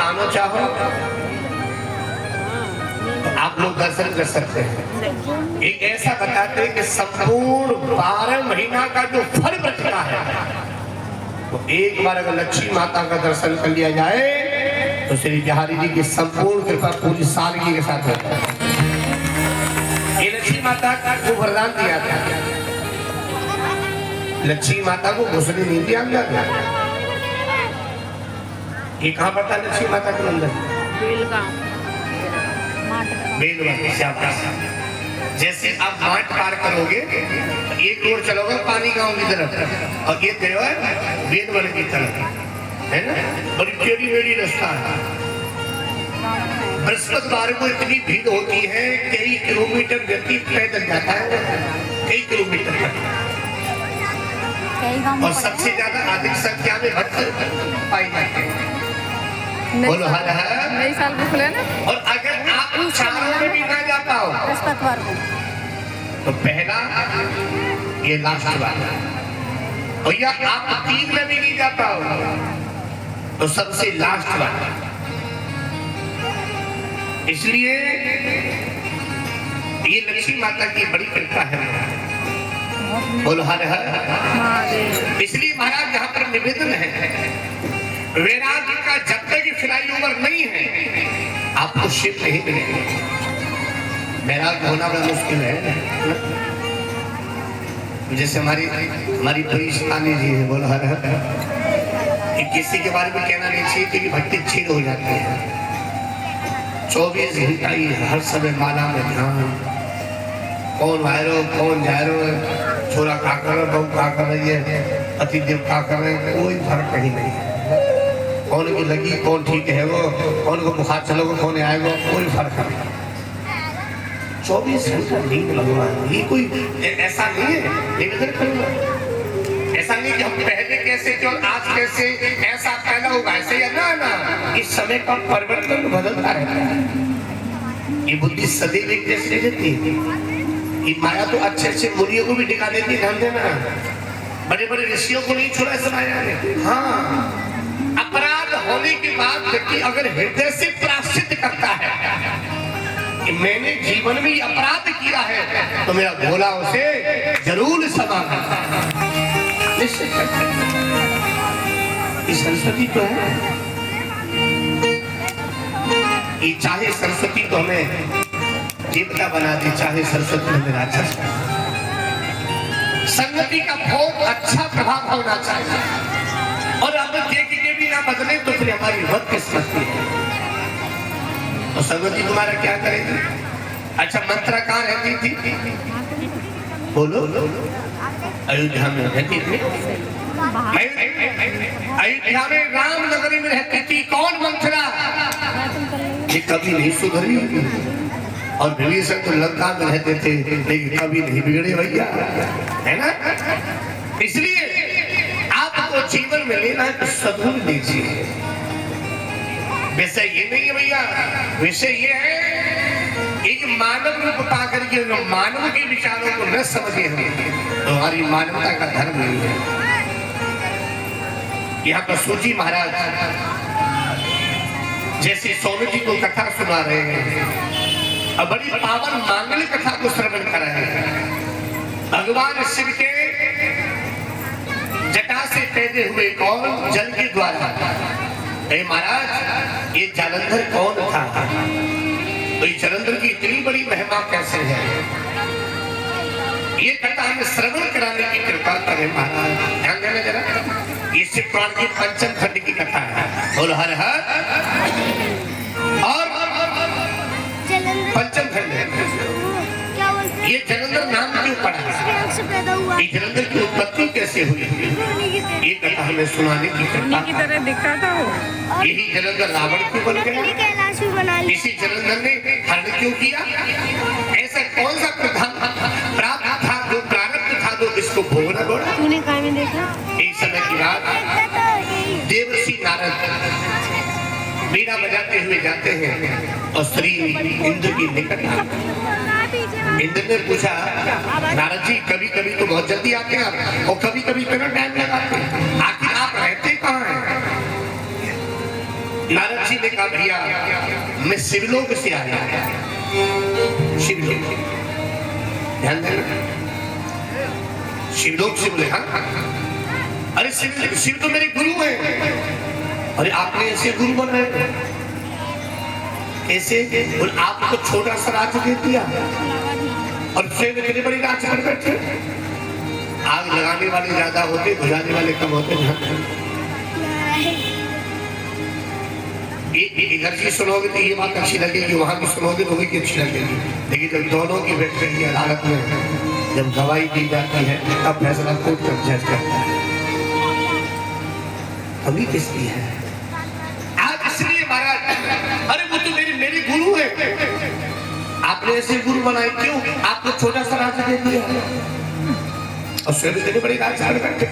आना चाहो तो आप लोग दर्शन कर सकते हैं। एक ऐसा बताते हैं कि संपूर्ण 12 महीना का जो फल बचता है तो एक बार अगर लक्ष्मी माता का दर्शन कर लिया जाए तो श्री बिहारी जी की संपूर्ण कृपा पूरी सादगी के साथ होता है। ये लक्ष्मी माता को वरदान दिया था, लक्ष्मी माता को घुसने नहीं दिया गया। ये कहाँ पड़ता है लक्ष्मी माता के मंदिर? जैसे आप माट पार करोगे तो एक रोड चलोगे पानी गांव की तरफ और ये गए बेलवन की तरफ, है ना? बड़ी टेढ़ी मेढ़ी रास्ता है। बृहस्पतिवार को इतनी भीड़ होती है, कई किलोमीटर व्यक्ति पैदल जाता है, कई किलोमीटर तक, और सबसे ज्यादा अधिक संख्या में भक्त पाई जाते हैं। बोलो हर हर। नई साल को खुले ना। और अगर आप चारों में भी ना जा पाओ बृहस्पतिवार को तो पहला ये लास्ट वाला, और या आप 3 में भी नहीं जा पाओ तो सबसे लास्ट वाला। इसलिए ये लक्ष्मी माता की बड़ी कृपा है। बोलो हर हर। इसलिए महाराज यहाँ पर निवेदन है, वैराग्य का जब तक फ्लाईओवर नहीं है आपको शिव नहीं मिलेगा। वैराग्य होना बड़ा मुश्किल है। जैसे हमारी बड़ी स्थानीय जी है, बोलो हर हर, कि किसी के बारे में कहना नहीं चाहिए कि भक्ति छीन हो जाती है। 24 घंटा ही हर समय माला में ध्यान, कौन वायरो कौन जायरो, छोरा का कर रहा, बहू का कर रही है, अतिदेव का कर रहे हैं, कोई फर्क कहीं नहीं है। कौन की लगी कौन ठीक है, वो कौन को बुखार चलोगे कौन आएगा, कोई फर्क नहीं। 24 घंटा नींद भगवान, ये कोई ऐसा नहीं है निवेदन करूंगा, ऐसा नहीं कि हम पहले कैसे थे और आज कैसे, ऐसा पहला होगा ऐसे या ना ना, इस समय का परिवर्तन बदलता रहता है। ये बुद्धि सदैव एक जैसी रहती है। ये माया तो अच्छे अच्छे मुनियों को भी दिखा देती, ध्यान देना, बड़े बड़े ऋषियों को नहीं छोड़ा इस माया ने। हाँ, अपराध होने के बाद व्यक्ति अगर हृदय से प्रायश्चित करता है कि मैंने जीवन में अपराध किया है तो मेरा भोला उसे जरूर क्षमा करता है। ये सरस्वती तो है, ये चाहे सरस्वती तो हमें देवता बना दे, चाहे सरस्वती हमें राक्षस। संगति का बहुत अच्छा प्रभाव होना चाहिए, और अब देख के भी ना बदले तो फिर हमारी बदकिस्मत है। तो संगति तुम्हारा क्या करेगी? अच्छा मंत्रा कहाँ रहती थी? बोलो, अयोध्या में रहती थी। अयोध्या में रामनगरी में रहती थी। कौन मंत्रा? ये कभी नहीं सुधरी, और विभीषण तो लंका में रहते थे लेकिन कभी नहीं बिगड़े भैया, है ना? इसलिए आपको जीवन में लेना है तो सद्गुण लीजिए। विषय ये नहीं है भैया, विषय ये है एक मानव रूप पाकर के मानव के विचारों को न समझे हम तो हमारी मानवता का धर्म नहीं है। यहाँ पर सूजी महाराज जैसे स्वामी जी को कथा सुना रहे हैं और बड़ी पावन मांगलिक कथा को श्रवण कर रहे हैं। भगवान शिव के जटा से पैदा हुए कौन? जल के द्वारा। महाराज ये जालंधर कौन था? तो ये जालंधर की इतनी बड़ी महिमा कैसे है? ये कथा हमें श्रवण कराने की कृपा करें महाराज। ध्यान देना जरा, ये शिव पुराण की पंचम खंड की कथा है। बोल हर हर। और पंचम खंड है। ये जालंधर नाम क्यों पड़ा? ये जालंधर की उत्पत्ति कैसे हुई? ये कथा हमें सुनाने की कृपा की तरह दिखता था वो। यही जालंधर रावण क्यों बन गया? इसी जालंधर ने हरण क्यों किया? ऐसा कौन सा प्रधान प्राप्त था जो प्रारब्ध था जो इसको भोगना पड़ा? तूने कहाँ में देखा? एक समय की बात, देवर्षि नारद वीणा बजाते हुए जाते हैं और श्री इंद्र की निकट आते हैं। इंद्र ने पूछा, नारद जी कभी कभी तो बहुत जल्दी आते हैं आप और कभी कभी थोड़ा टाइम लगाते हैं, आखिर आप रहते कहाँ हैं? नारद जी ने कहा भैया मैं शिवलोक से आया, शिवलोक, ध्यान देना, शिवलोक से बोले। हाँ अरे शिव तो मेरे गुरु हैं। अरे आपने ऐसे गुरु बनाए कैसे? और आपको छोटा सा राज्य दे दिया और फिर इतने बड़ी राज्य कर बैठे। आग लगाने वाले ज्यादा होते, बुझाने वाले कम होते। इधर की सुनोगे तो ये बात अच्छी लगेगी, वहां की सुनोगे तो भी अच्छी लगेगी। लेकिन जब दोनों की बैठ की अदालत में जब गवाही दी जाती है तब फैसला कोर्ट का जज करता है। अभी किसकी है आज? इसलिए महाराज, अरे वो तो मेरे गुरु है, आपने ऐसे गुरु बनाए क्यों? आपको छोटा सा राज्य दे दिया और स्वयं इतने बड़ी राज्य बैठे।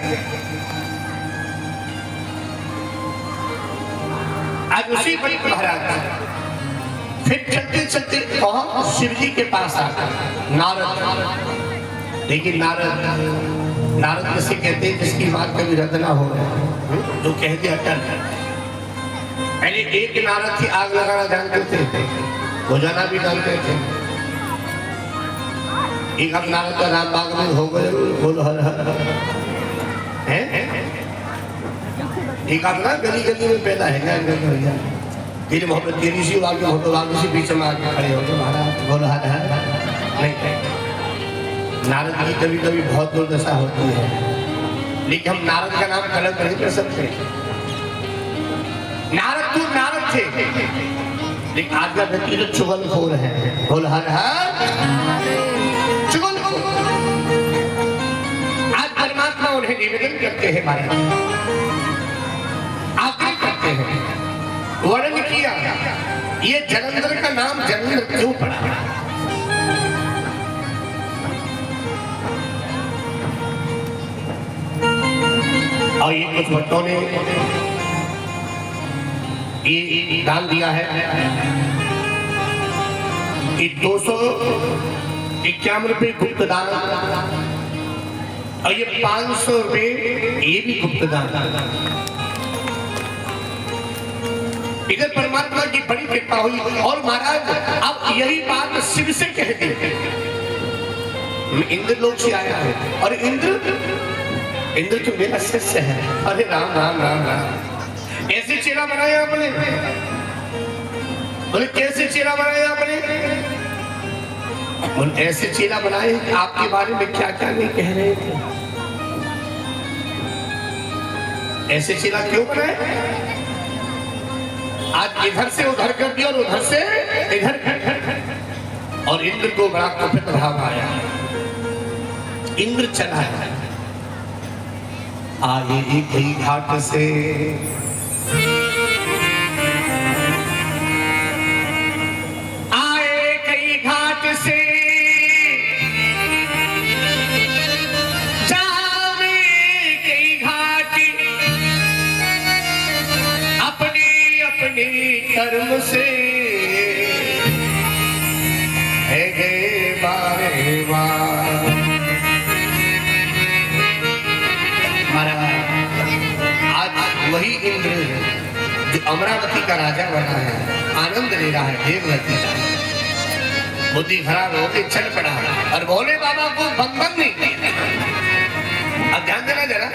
आज उसी बड़ी महाराज फिर चलते चलते शिव जी के पास आता नारद। लेकिन नारद किसे कहते हैं? जिसकी बात कभी रद्द ना हो, जो कह दिया अटल। पहले एक नारद की आग लगाना जानते थे, बुझाना भी जानते थे। एक अब नारद का नाम बाग में हो गए, बोल हर हर है। एक आप ना गली गली में पैदा है ना, तेरे मोहब्बत तेरी सी वाली मोहब्बत वाली सी बीच में आके खड़े हो तो महाराज बोल हर हर नहीं। नारद की कभी कभी बहुत दुर्दशा होती है, लेकिन हम नारद का नाम गलत नहीं कर सकते। नारद तो नारद थे, लेकिन आज का व्यक्ति जो चुगलखोर है, बोल हर हर चुगलखोर। आज परमात्मा उन्हें निवेदन करते हैं, महाराज आग्रह करते हैं, वर्णन किया ये जलंधर का नाम जलंधर क्यों पड़ा? और ये कुछ भक्तों ने ये दान दिया है कि 251 रुपये गुप्त दान और ये 500 रुपये ये भी गुप्त दान। इधर परमात्मा की बड़ी कृपा हुई। और महाराज अब यही बात शिव से कहते हैं। मैं इंद्र लोक से आया हूं और इंद्र तो मेरा शिष्य है। अरे राम राम राम राम, ऐसे चेहरा बनाया आपने? बोले कैसे चेहरा बनाया आपने? बोले ऐसे चेहरा बनाए आपके बारे में क्या क्या नहीं कह रहे थे। ऐसे चेहरा क्यों बनाए? आज इधर से उधर कर दिया और उधर से इधर कर। और इंद्र को बड़ा कुपित भाव आया। इंद्र चला है, आए कई घाट से कर्म से है गए बारे बार। आज वही इंद्र जो अमरावती का राजा बना है, आनंद ले रहा है देवगति का। बुद्धि खराब हो गई, चल पड़ा और भोले बाबा को बंधन नहीं किया। अब ध्यान देना जरा,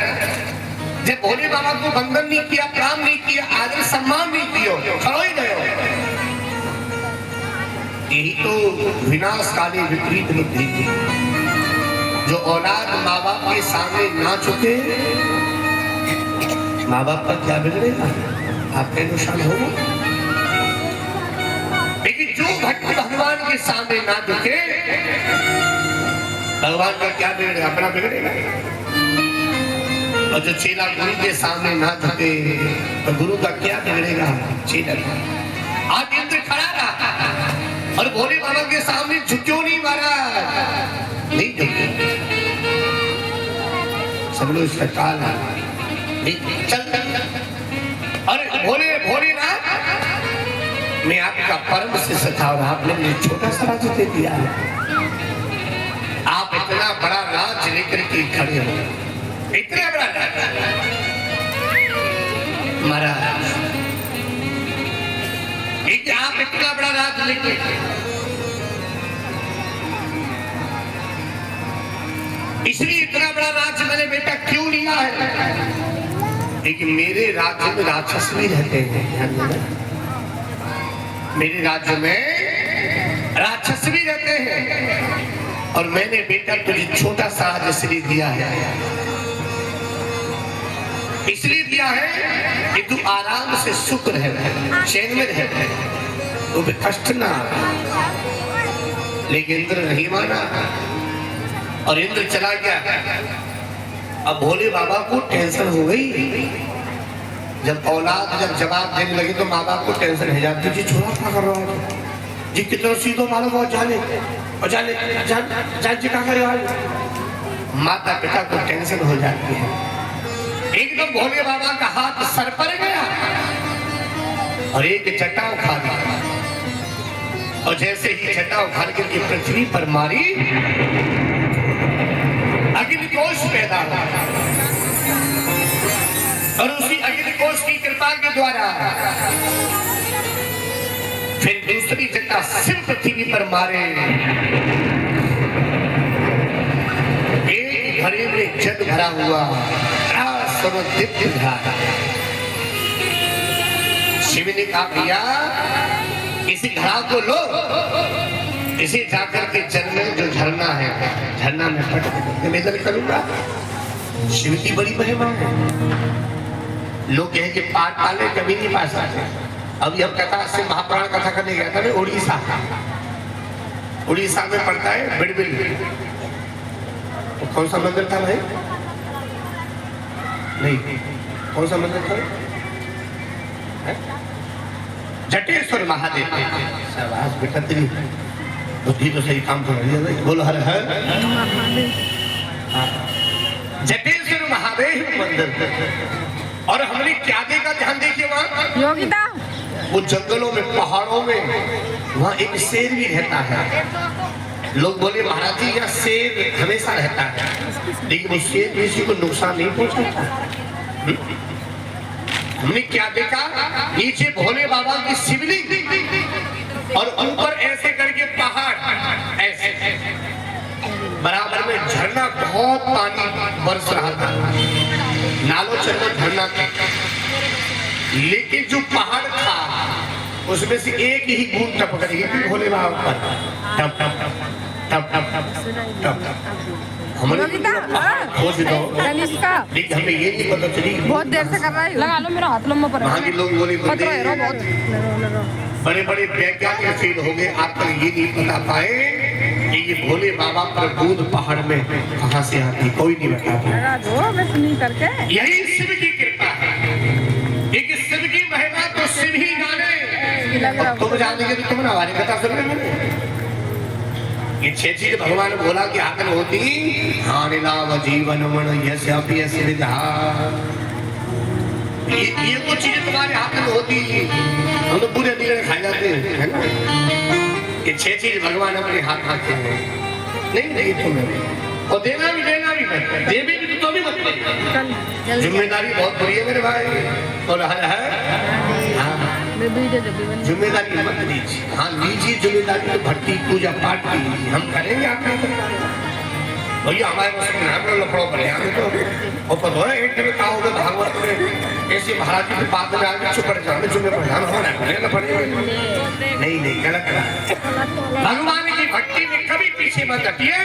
जब भोले बाबा को बंधन नहीं किया, काम नहीं किया, आदर सम्मान नहीं किया, खड़ो ही गए। यही तो विनाशकाली विपरीत बुद्धि थी। जो औलाद माँ बाप के सामने ना झुके, माँ बाप का क्या बिगड़ेगा? आपके नुकसान होगा। लेकिन जो भक्त भगवान के सामने ना झुके, भगवान का क्या बिगड़ेगा? अपना बिगड़ेगा। और जो चेला गुरु के सामने ना झुके तो गुरु का क्या बिगड़ेगा? चेला। आज इंद्र खड़ा रहा और भोले बाबा के सामने झुक्यो नहीं, महाराज नहीं झुके। सब लोग इसका काल चल और भोले ना, मैं आपका परम शिष्य था और आपने मुझे छोटा सा राज्य दे दिया है। आप इतना बड़ा राज लेकर के खड़े हो, इतना बड़ा महाराज। राज लेके। इसलिए इतना बड़ा राज्य मैंने बेटा क्यों लिया है? लेकिन मेरे राज्य में राक्षस भी रहते हैं, मेरे राज्य में राक्षस भी रहते हैं। और मैंने बेटा तुझे छोटा सा राज्य इसलिए दिया है, इसलिए दिया है कि तू आराम से सुख रहे, चैन में रहे, तो भी कष्ट ना। लेकिन इंद्र नहीं माना और इंद्र चला गया। अब भोले बाबा को टेंशन हो गई। जब औलाद जब जवाब देने लगे तो माँ बाप को टेंशन हो जाती जी, छोरा क्या कर रहा है जी, कितना सीधो मारो बहुत जाने और जाने जान जी क्या करे वाले। माता पिता को टेंशन हो जाती है। एकदम भोले बाबा का हाथ सर पर गया और एक चट्टा उखा दिया। और जैसे ही चट्टा उखाड़ करके पृथ्वी पर मारी, अग्निकोश पैदा हुआ। और उसी अग्निकोश की कृपा के द्वारा फिर दूसरी चट्टा सिर पृथ्वी पर मारे। एक घड़े में जल भरा हुआ शिव ने कहा भैया इसी घड़ा को लो, इसे जाकर के जल में जो झरना है, झरना में पट निवेदन करूंगा। शिव की बड़ी महिमा है। लोग कहें कि पाठ पाले कभी नहीं पा सकते। अभी हम कथा से महापुराण कथा करने गया था मैं उड़ीसा। उड़ीसा में पड़ता है बिड़बिल। तो कौन सा मंदिर था भाई? नहीं, कौन सा मंदिर था? जटेश्वर महादेव। शाबाश बेटा, तेरी बुद्धि तो सही काम कर रही है भाई। बोलो हर हर। जटेश्वर महादेव मंदिर। और हमने क्या देखा, ध्यान देखिए वहाँ योगिता, वो जंगलों में पहाड़ों में वहाँ एक शेर भी रहता है। लोग बोले महाराज जी यहाँ शेर हमेशा रहता है, लेकिन वो शेर किसी को नुकसान नहीं पहुंचाता। हमने क्या देखा, नीचे भोले बाबा की शिवलिंग और ऊपर ऐसे करके पहाड़, ऐसे बराबर में झरना, बहुत पानी बरस रहा था, नालो चलो झरना था। लेकिन जो पहाड़ था उसमें से एक ही बूंद टपक रही थी भोले बाबा पर। टप टप टप टप टप टप। हमने खोज दो, लेकिन हमें ये नहीं पता चली। बहुत देर से कर रहा है। लगा लो, मेरा हाथ लंबा पर है। वहाँ के लोग बोले बहुत बड़े बड़े वैज्ञानिक फील हो गए, आप तक ये नहीं पता पाए कि ये भोले बाबा पर बूंद पहाड़ में कहाँ से आती, कोई नहीं बता पाया। करके यही शिव की कृपा है। एक शिव की महिमा तो शिव ही जाने। तुम जानेंगे तो तुम हमारी कथा सुन रहे। ये छह चीज भगवान बोला कि आकल होती, हानि लाभ जीवन मन यश अपयश विधा। ये कुछ चीजें तुम्हारे हाथ में होती, हम तो पूरे दिन खा जाते हैं, है ना। ये छह चीज भगवान अपने हाथ रखे हैं, नहीं नहीं तुम्हें, और देना भी मत, दे भी तो भी मत। जिम्मेदारी बहुत बुरी है मेरे भाई। और जिम्मेदारी मत लीजिए। हाँ लीजिए जिम्मेदारी, तो भक्ति पूजा पाठ की हम करेंगे आपके भैया, हमारे पास लफड़ों पर तो और पता है एक दिन कहा होगा भागवत में ऐसे महाराज जी की बात में आगे चुप पड़ जाओ, चुप प्रधान होना पड़ेगा। नहीं नहीं, गलत है। भगवान की भक्ति में कभी पीछे मत हटिए,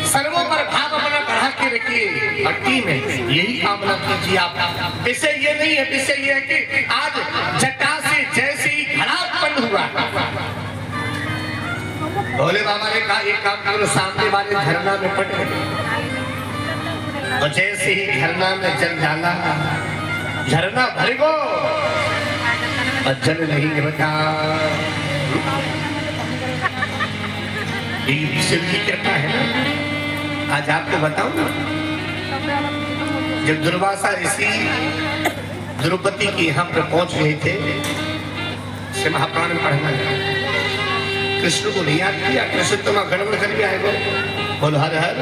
सर्वों पर भाव अपना बढ़ा के रखिए। भक्ति में यही कामना कीजिए आप। विषय ये नहीं है, विषय ये है कि आज जटा से जैसे ही घड़ा उत्पन्न हुआ, भोले बाबा ने कहा एक काम करो, सामने वाले झरना में पट गए। और जैसे ही झरना में जल डाला, झरना भर गो और जल नहीं बचा। ये शिव की कृपा है ना। आज आपको बताऊं ना, जब दुर्वासा ऋषि द्रौपदी के यहाँ पर पहुंच गए थे, से महापुराण में पढ़ना, कृष्ण को नहीं याद किया। कृष्ण तो वहां गड़बड़ कर आए गो। बोलो हर हर।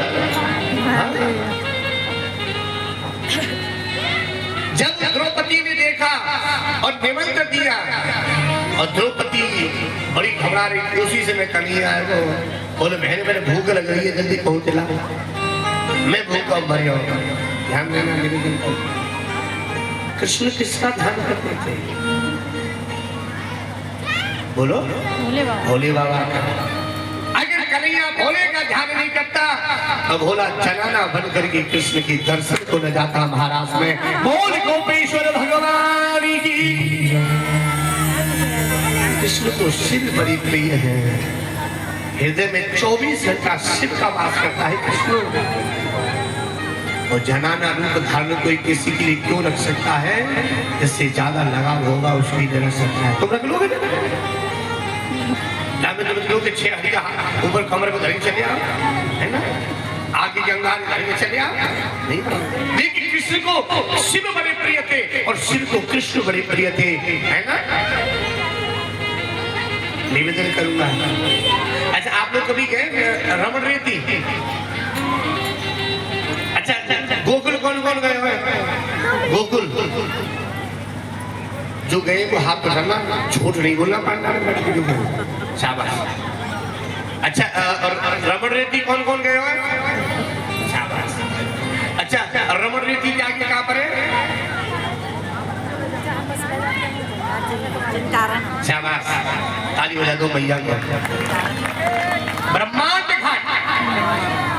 जब द्रौपदी ने देखा और निमंत्रण दिया और द्रौपदी बड़ी घबरा रही, उसी से मैं कन्हैया आया को बोले बहन मेरे भूख लग रही है, जल्दी पहुंच ला, मैं भूखा मर जाऊंगा, ध्यान देना मेरे दिल को। कृष्ण किसका ध्यान करते थे? बोलो भोले बाबा का। अगर कन्हैया भोले का ध्यान नहीं करता तो भोला चलाना बन करके कृष्ण की दर्शन को न जाता महाराज में। बोल गोपेश्वर भगवान की। कृष्ण तो शिव बड़ी प्रिय है, हृदय में 24 घंटा शिव का वास करता है कृष्ण। और जनाना रूप धारण कोई किसी के लिए क्यों रख सकता है? जिससे ज्यादा लगाव होगा उसकी जगह सकता है। तुम रख लोगे ना, तुम लोग 6 हड्डियां ऊपर कमर को धरी चले आओ, है ना, आगे गंगा धरी में चले आओ, नहीं। लेकिन कृष्ण को शिव बड़े प्रिय थे और शिव को कृष्ण बड़े प्रिय थे, है ना। निवेदन करूंगा। अच्छा, आप लोग कभी गए रमण रेती? अच्छा, गोकुल कौन कौन गए हुए? गोकुल जो गए वो हाथ पकड़ना, झूठ नहीं बोलना, पांडा शाबाश। अच्छा, और रमण रेती कौन कौन गए हुए? शाबाश। अच्छा, रमण रेती के आगे कहाँ पर है? शाबाश, ताली बजा दो भैया को। ब्रह्मांड घाट,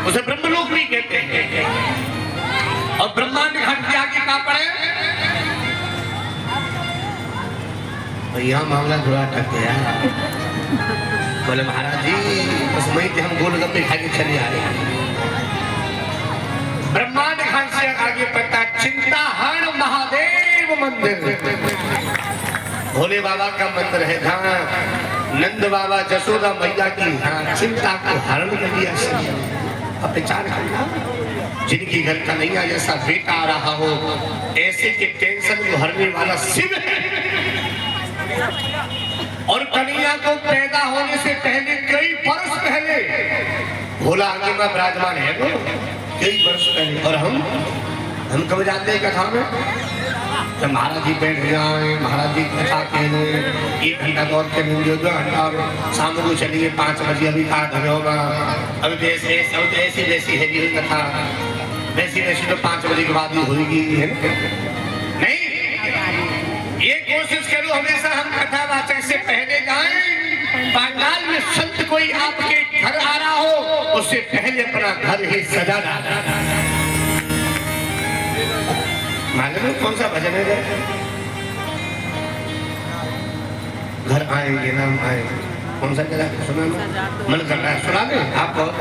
उसे ब्रह्मलोक भी कहते हैं। और ब्रह्मांड घाट के आगे कहाँ पर है? भैया मामला थोड़ा अटक गया। बोले महाराज जी बस वहीं थे, हम गोलगप्पे खा के चले आ रहे। ब्रह्मांड घाट से आगे पड़ता चिंताहरण महादेव मंदिर, भोले बाबा का मंदिर है जहाँ नंद बाबा जसोदा मैया की चिंता को हरण कर दिया। अब विचार करना, जिनकी घर का नैया जैसा बेटा आ रहा हो, ऐसे के टेंशन को हरने वाला शिव है। और कन्हैया को पैदा होने से पहले, कई वर्ष पहले भोला आगे में विराजमान है वो, कई वर्ष पहले। और हम कब जाते हैं कथा में? तो महाराज जी बैठ जाए, महाराज जी कथा कहने 1 घंटा दौड़ के मिल 2 घंटा, और शाम को चलिए 5 बजे अभी कहा धरे होगा। अभी ऐसी वैसी है भी कथा, वैसी वैसी तो 5 बजे के बाद ही होगी, है नहीं। ये कोशिश करो हमेशा हम कथावाचक से पहले जाएं। पंडाल में संत कोई आपके घर आ रहा हो, उससे पहले अपना घर ही सजाना। मालूम है कौन सा भजन है? घर आएंगे नाम आए, कौन सा जगह सुना? मन कर रहा है, सुना दे आप। बहुत